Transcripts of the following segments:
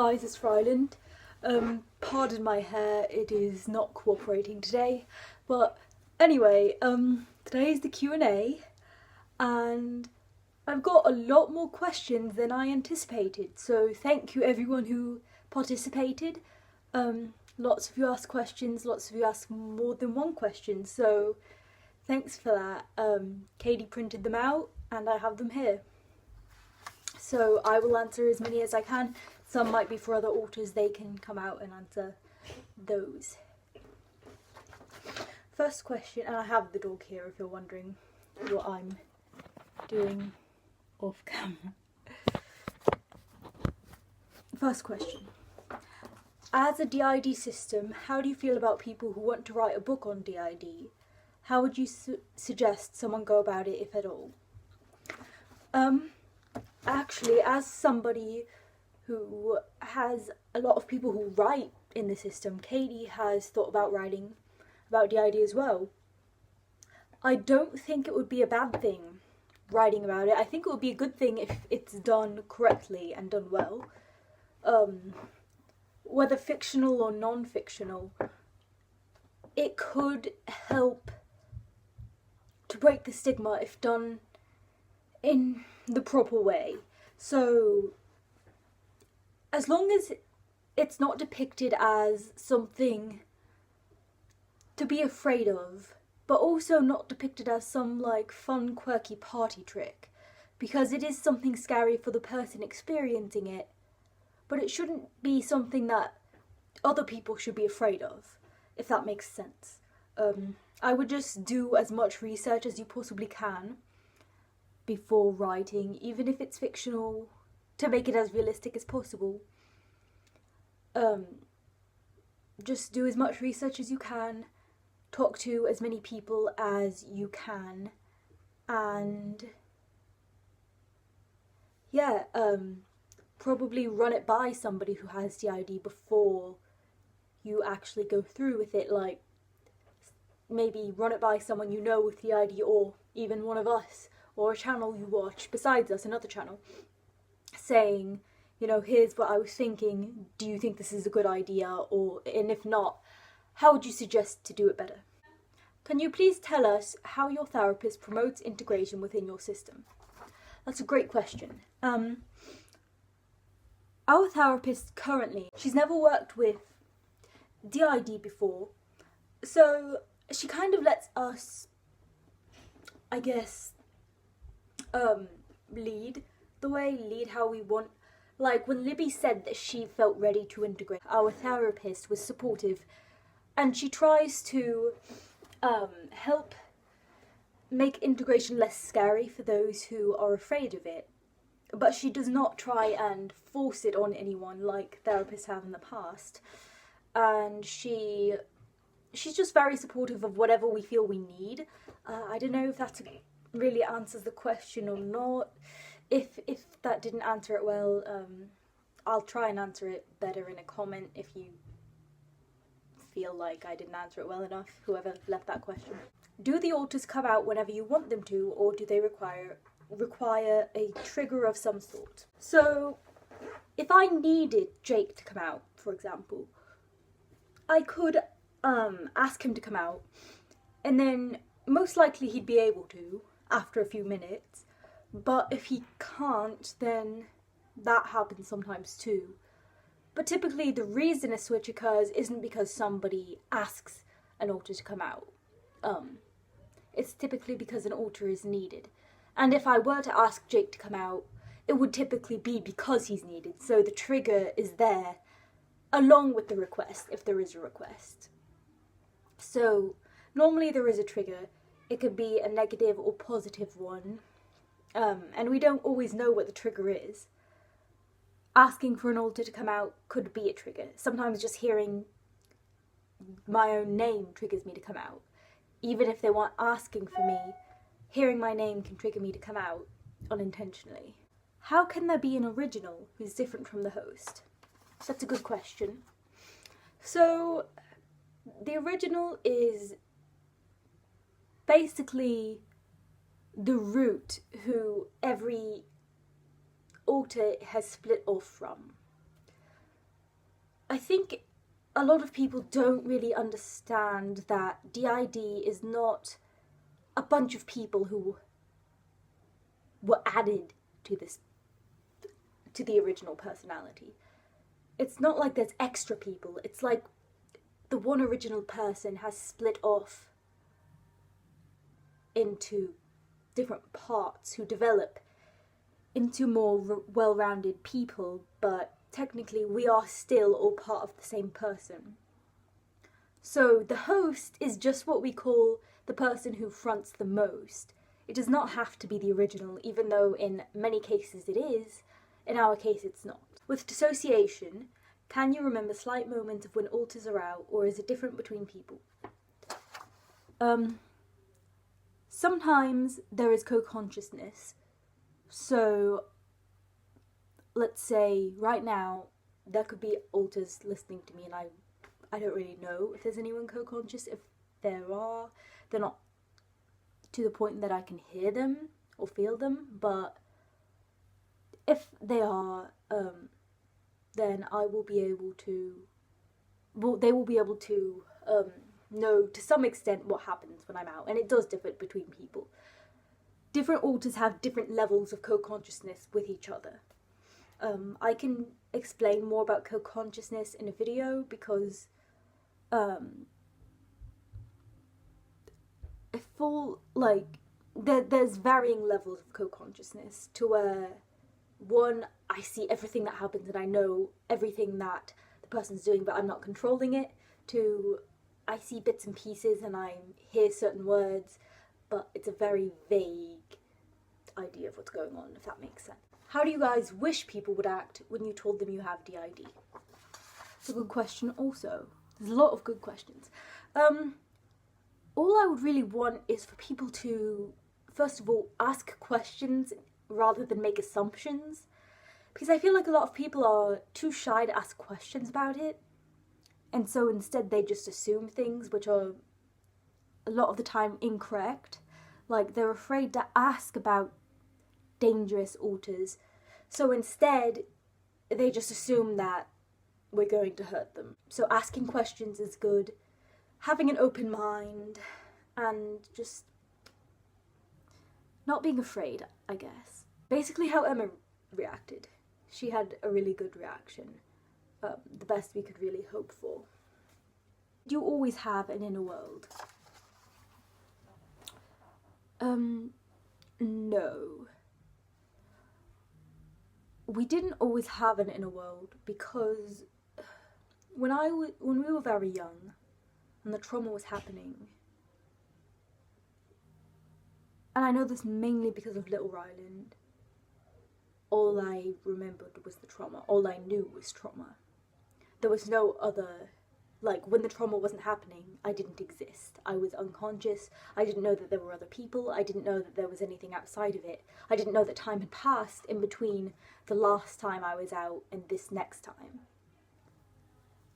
Guys, it's Ryland. Pardon my hair, it is not cooperating today. But anyway, today is the Q&A and I've got a lot more questions than I anticipated. So thank you everyone who participated. Lots of you asked questions, lots of you asked more than one question. So thanks for that. Katie printed them out and I have them here. So I will answer as many as I can. Some might be for other authors, they can come out and answer those. First question, and I have the dog here if you're wondering what I'm doing off camera. First question. As a DID system, how do you feel about people who want to write a book on DID? How would you suggest someone go about it, if at all? Actually, as somebody who has a lot of people who write in the system, Katie has thought about writing about DID as well. I don't think it would be a bad thing writing about it. I think it would be a good thing if it's done correctly and done well. Whether fictional or non-fictional, it could help to break the stigma if done in the proper way. So as long as it's not depicted as something to be afraid of, but also not depicted as some like fun quirky party trick, because it is something scary for the person experiencing it, but it shouldn't be something that other people should be afraid of, if that makes sense. I would just do as much research as you possibly can before writing, even if it's fictional, to make it as realistic as possible. Just do as much research as you can, talk to as many people as you can, and yeah, probably run it by somebody who has DID before you actually go through with it. Like, maybe run it by someone you know with DID, or even one of us, or a channel you watch besides us, another channel, saying, you know, here's what I was thinking, do you think this is a good idea, and if not, how would you suggest to do it better? Can you please tell us how your therapist promotes integration within your system? That's a great question. Our therapist currently, she's never worked with DID before, so she kind of lets us, I guess, lead how we want. Like when Libby said that she felt ready to integrate, our therapist was supportive, and she tries to help make integration less scary for those who are afraid of it, but she does not try and force it on anyone like therapists have in the past. And she's just very supportive of whatever we feel we need. I don't know if that really answers the question or not. If that didn't answer it well, I'll try and answer it better in a comment if you feel like I didn't answer it well enough, whoever left that question. Do the authors come out whenever you want them to, or do they require a trigger of some sort? So if I needed Jake to come out, for example, I could ask him to come out, and then most likely he'd be able to after a few minutes. But if he can't, then that happens sometimes too. But typically the reason a switch occurs isn't because somebody asks an author to come out. It's typically because an author is needed. And if I were to ask Jake to come out, it would typically be because he's needed. So the trigger is there along with the request, if there is a request. So normally there is a trigger. It could be a negative or positive one. And we don't always know what the trigger is. Asking for an author to come out could be a trigger. Sometimes just hearing my own name triggers me to come out. Even if they weren't asking for me, hearing my name can trigger me to come out unintentionally. How can there be an original who's different from the host? That's a good question. So the original is basically the root who every author has split off from. I think a lot of people don't really understand that DID is not a bunch of people who were added to the original personality. It's not like there's extra people. It's like the one original person has split off into different parts who develop into more well-rounded people, but technically we are still all part of the same person. So the host is just what we call the person who fronts the most. It does not have to be the original, even though in many cases it is. In our case it's not. With dissociation, can you remember slight moments of when alters are out, or is it different between people? Sometimes there is co-consciousness. So, let's say right now there could be alters listening to me, and I don't really know if there's anyone co-conscious. If there are, they're not to the point that I can hear them or feel them, but if they are, then I will be able to, well, they will be able to know to some extent what happens when I'm out, and it does differ between people. Different alters have different levels of co-consciousness with each other. I can explain more about co-consciousness in a video because there's varying levels of co-consciousness to where, one, I see everything that happens and I know everything that the person's doing, but I'm not controlling it, to I see bits and pieces and I hear certain words, but it's a very vague idea of what's going on, if that makes sense. How do you guys wish people would act when you told them you have DID? It's a good question also. There's a lot of good questions. All I would really want is for people to, first of all, ask questions rather than make assumptions. Because I feel like a lot of people are too shy to ask questions about it. And so instead they just assume things which are a lot of the time incorrect. Like, they're afraid to ask about dangerous alters. So instead, they just assume that we're going to hurt them. So asking questions is good. Having an open mind. And just not being afraid, I guess. Basically how Emma reacted. She had a really good reaction. The best we could really hope for. Do you always have an inner world? No. We didn't always have an inner world because when we were very young and the trauma was happening, and I know this mainly because of Little Ryland, all I remembered was the trauma. All I knew was trauma. There was no other, like, when the trauma wasn't happening, I didn't exist. I was unconscious. I didn't know that there were other people. I didn't know that there was anything outside of it. I didn't know that time had passed in between the last time I was out and this next time.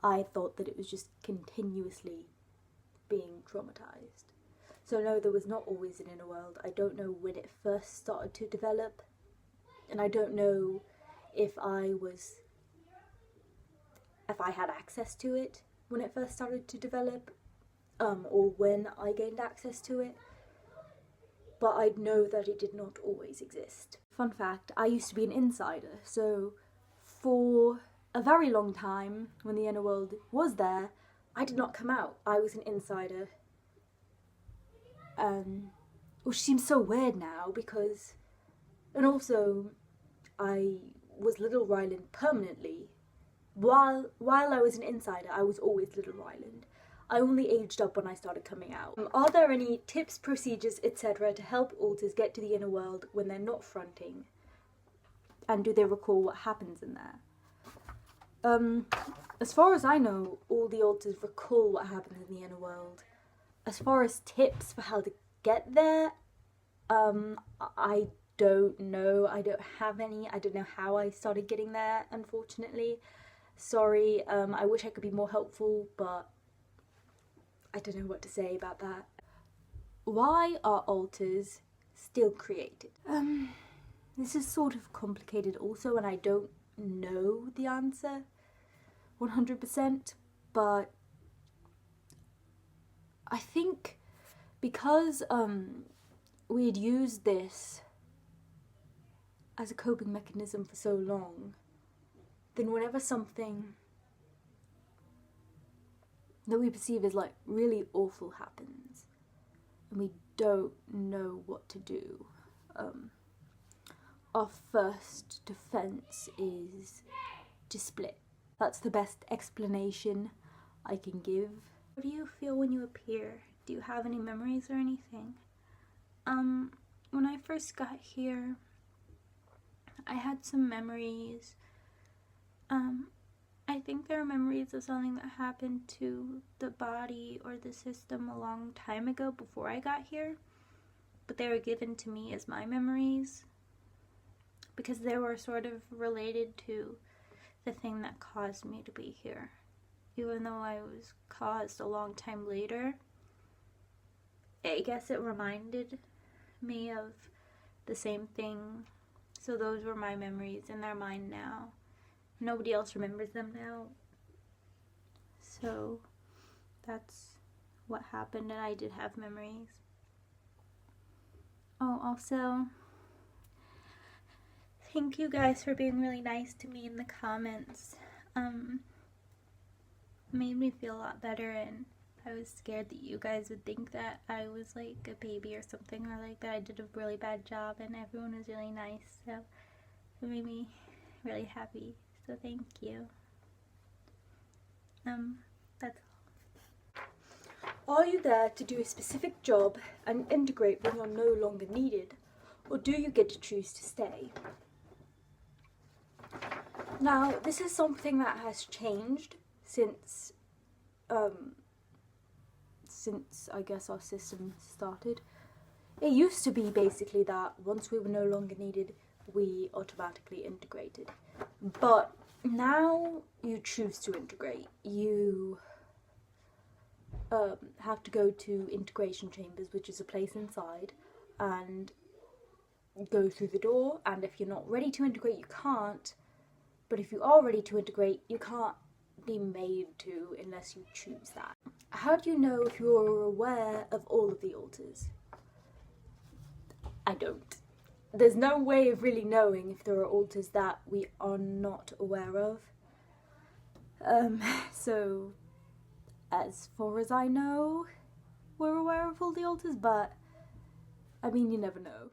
I thought that it was just continuously being traumatized. So no, there was not always an inner world. I don't know when it first started to develop, and I don't know if I had access to it when it first started to develop, or when I gained access to it, but I know that it did not always exist. Fun fact, I used to be an insider, so for a very long time, when the inner world was there, I did not come out. I was an insider. Which seems so weird now because, and also, I was Little Ryland permanently. While I was an insider, I was always Little Ryland. I only aged up when I started coming out. Are there any tips, procedures, etc. to help alters get to the inner world when they're not fronting? And do they recall what happens in there? As far as I know, all the alters recall what happens in the inner world. As far as tips for how to get there, I don't know. I don't have any. I don't know how I started getting there, unfortunately. Sorry, I wish I could be more helpful, but I don't know what to say about that. Why are alters still created? This is sort of complicated also, and I don't know the answer 100%, but I think because we had used this as a coping mechanism for so long, then whenever something that we perceive as like really awful happens and we don't know what to do, our first defense is to split. That's the best explanation I can give. How do you feel when you appear? Do you have any memories or anything? When I first got here, I had some memories. I think there are memories of something that happened to the body or the system a long time ago before I got here, but they were given to me as my memories because they were sort of related to the thing that caused me to be here. Even though I was caused a long time later, I guess it reminded me of the same thing. So those were my memories, and they're mine now. Nobody else remembers them now. So that's what happened, and I did have memories. Oh, also, thank you guys for being really nice to me in the comments. Made me feel a lot better, and I was scared that you guys would think that I was like a baby or something, or like that I did a really bad job, and everyone was really nice, so it made me really happy, so thank you. That's all. Are you there to do a specific job and integrate when you're no longer needed, or do you get to choose to stay? Now, this is something that has changed since I guess our system started. It used to be basically that once we were no longer needed, we automatically integrated. But now you choose to integrate. You have to go to integration chambers, which is a place inside, and go through the door, and if you're not ready to integrate, you can't. But if you are ready to integrate, you can't be made to unless you choose that. How do you know if you're aware of all of the alters? I don't. There's no way of really knowing if there are alters that we are not aware of. So as far as I know, we're aware of all the alters, but I mean, you never know.